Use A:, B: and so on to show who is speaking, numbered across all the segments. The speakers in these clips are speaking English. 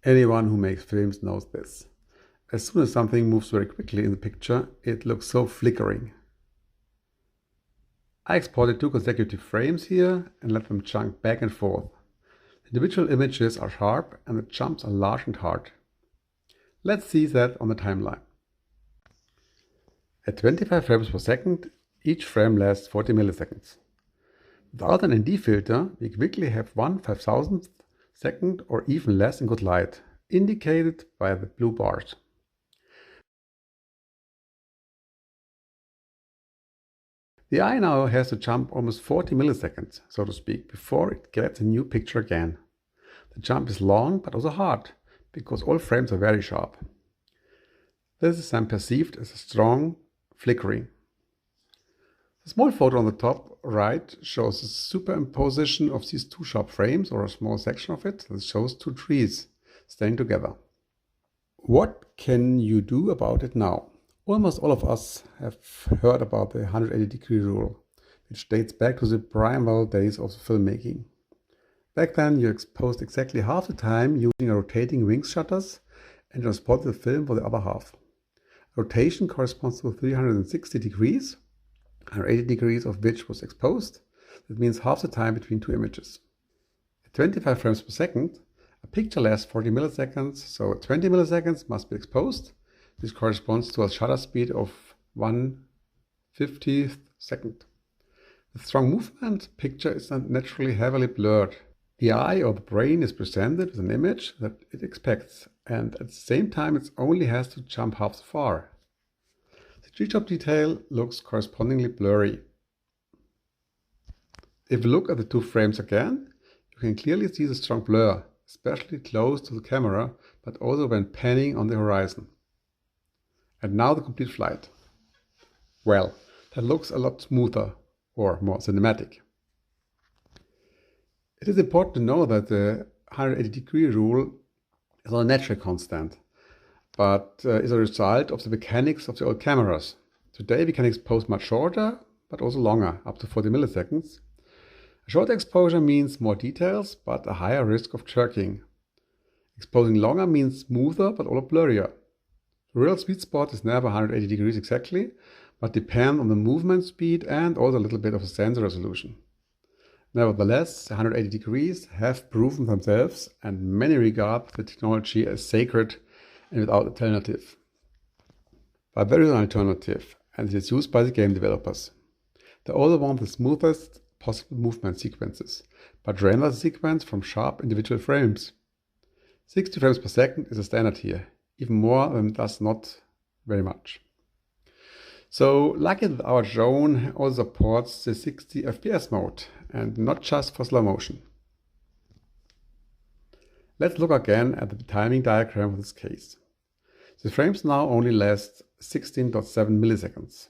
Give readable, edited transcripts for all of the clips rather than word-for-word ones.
A: Anyone who makes films knows this. As soon as something moves very quickly in the picture, it looks so flickering. I exported 2 consecutive frames here and let them jump back and forth. The individual images are sharp and the jumps are large and hard. Let's see that on the timeline. At 25 frames per second, each frame lasts 40 milliseconds. Without an ND filter, we quickly have 1/5000th second or even less in good light, indicated by the blue bars. The eye now has to jump almost 40 milliseconds, so to speak, before it gets a new picture again. The jump is long but also hard, because all frames are very sharp. This is then perceived as a strong flickering. The small photo on the top right shows the superimposition of these 2 sharp frames, or a small section of it that shows 2 trees staying together. What can you do about it now? Almost all of us have heard about the 180-degree rule, which dates back to the primal days of filmmaking. Back then, you exposed exactly half the time using a rotating wings shutters and transported the film for the other half. Rotation corresponds to 360 degrees, 180 degrees of which was exposed. That means half the time between 2 images. At 25 frames per second, a picture lasts 40 milliseconds, so 20 milliseconds must be exposed. This corresponds to a shutter speed of 1/50th second. With strong movement, picture is naturally heavily blurred. The eye or the brain is presented with an image that it expects, and at the same time it only has to jump half so far. The tree top detail looks correspondingly blurry. If you look at the 2 frames again, you can clearly see the strong blur, especially close to the camera, but also when panning on the horizon. And now the complete flight. Well, that looks a lot smoother or more cinematic. It is important to know that the 180-degree rule is not a natural constant, but is a result of the mechanics of the old cameras. Today we can expose much shorter, but also longer, up to 40 milliseconds. A shorter exposure means more details, but a higher risk of jerking. Exposing longer means smoother, but also blurrier. The real sweet spot is never 180 degrees exactly, but depends on the movement speed and also a little bit of the sensor resolution. Nevertheless, 180 degrees have proven themselves, and many regard the technology as sacred and without alternative. But there is an alternative, and it is used by the game developers. They all want the smoothest possible movement sequences, but render the sequence from sharp individual frames. 60 frames per second is a standard here. Even more than does not very much. So lucky that our drone also supports the 60 FPS mode and not just for slow motion. Let's look again at the timing diagram for this case. The frames now only last 16.7 milliseconds.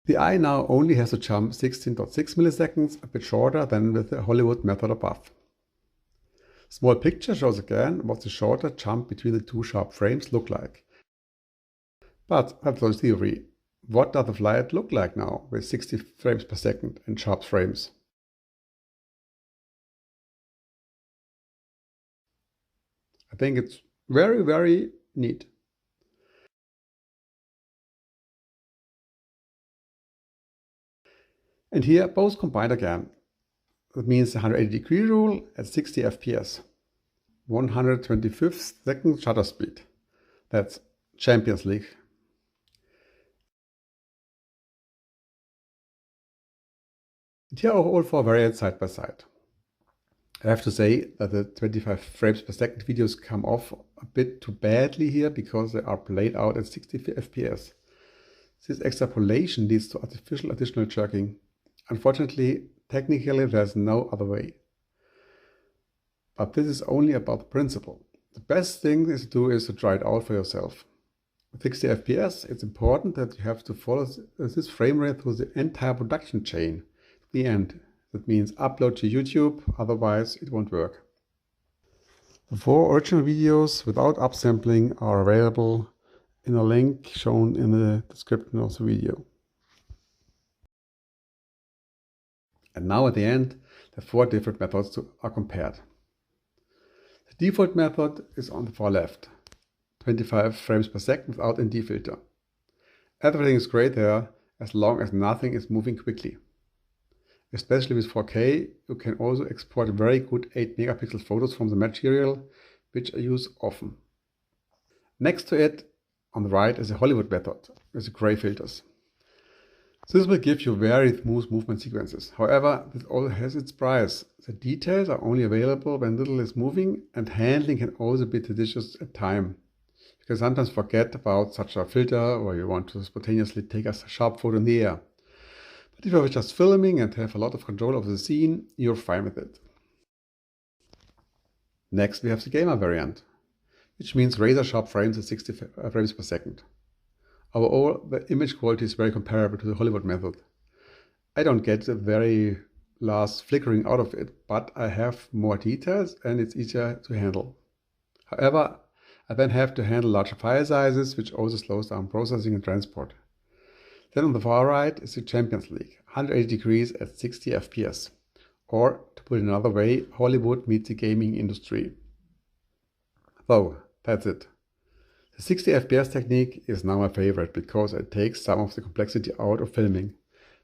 A: The eye now only has to jump 16.6 milliseconds, a bit shorter than with the Hollywood method above. Small picture shows again what the shorter jump between the 2 sharp frames look like. But that's the theory. What does the flight look like now with 60 frames per second and sharp frames? I think it's very, very neat. And here both combined again. That means the 180-degree rule at 60 FPS. 125th second shutter speed. That's Champions League. And here are all 4 variants side by side. I have to say that the 25 frames per second videos come off a bit too badly here because they are played out at 60 FPS. This extrapolation leads to artificial additional jerking. Unfortunately, technically there's no other way. But this is only about the principle. The best thing to do is to try it out for yourself. With 60 FPS, it's important that you have to follow this frame rate through the entire production chain to the end. That means upload to YouTube, otherwise it won't work. The 4 original videos without upsampling are available in a link shown in the description of the video. And now at the end, the 4 different methods are compared. Default method is on the far left, 25 frames per second without ND filter. Everything is great there as long as nothing is moving quickly. Especially with 4K, you can also export very good 8 megapixel photos from the material, which I use often. Next to it, on the right, is a Hollywood method with the gray filters. This will give you very smooth movement sequences. However, this also has its price. The details are only available when little is moving, and handling can also be tedious at times. You can sometimes forget about such a filter, or you want to spontaneously take a sharp photo in the air. But if you're just filming and have a lot of control over the scene, you're fine with it. Next, we have the gamer variant, which means razor sharp frames at 60 frames per second. Overall, the image quality is very comparable to the Hollywood method. I don't get the very last flickering out of it, but I have more details and it's easier to handle. However, I then have to handle larger file sizes, which also slows down processing and transport. Then on the far right is the Champions League, 180 degrees at 60 FPS. Or, to put it another way, Hollywood meets the gaming industry. So, that's it. The 60 FPS technique is now my favorite because it takes some of the complexity out of filming,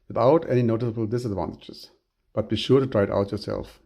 A: without any noticeable disadvantages. But be sure to try it out yourself.